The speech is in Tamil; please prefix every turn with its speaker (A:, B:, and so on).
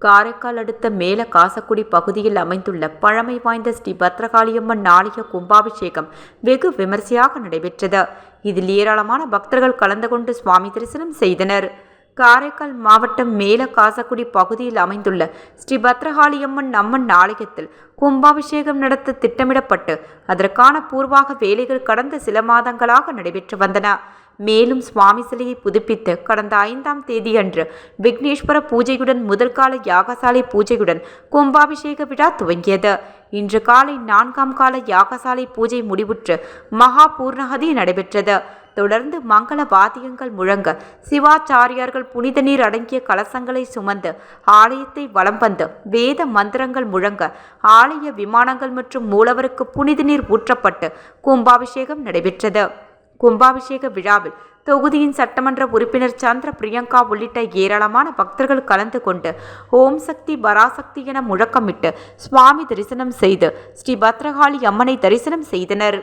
A: காரைக்கால் அடுத்த மேல காசக்குடி பகுதியில் அமைந்துள்ள பழமை வாய்ந்த ஸ்ரீ பத்ரகாளியம்மன் ஆலய கும்பாபிஷேகம் வெகு விமரிசையாக நடைபெற்றது. இதில் ஏராளமான பக்தர்கள் கலந்து கொண்டு சுவாமி தரிசனம் செய்தனர். காரைக்கால் மாவட்டம் மேல காசக்குடி பகுதியில் அமைந்துள்ள ஸ்ரீ பத்ரகாளியம்மன் அம்மன் ஆலயத்தில் கும்பாபிஷேகம் நடத்த திட்டமிடப்பட்டு அதற்கான பூர்வாக வேலைகள் கடந்த சில மாதங்களாக நடைபெற்று வந்தன. மேலும் சுவாமி சிலையை புதுப்பித்து கடந்த 5ஆம் தேதியன்று விக்னேஸ்வர பூஜையுடன் முதல் கால யாகசாலை பூஜையுடன் கும்பாபிஷேக விழா துவங்கியது. இன்று காலை 4ஆம் கால யாகசாலை பூஜை முடிவுற்று மகா பூர்ணகதி நடைபெற்றது. தொடர்ந்து மங்கள வாத்தியங்கள் முழங்க சிவாச்சாரியார்கள் புனித நீர் அடங்கிய கலசங்களை சுமந்து ஆலயத்தை வலம் வந்து வேத மந்திரங்கள் முழங்க ஆலய விமானங்கள் மற்றும் மூலவருக்கு புனித நீர் ஊற்றப்பட்டு கும்பாபிஷேகம் நடைபெற்றது. கும்பாபிஷேக விழாவில் தொகுதியின் சட்டமன்ற உறுப்பினர் சந்திர பிரியங்கா உள்ளிட்ட ஏராளமான பக்தர்கள் கலந்து கொண்டு ஓம் சக்தி பராசக்தி என முழக்கமிட்டு சுவாமி தரிசனம் செய்து ஸ்ரீ பத்ரகாளி அம்மனை தரிசனம் செய்தனர்.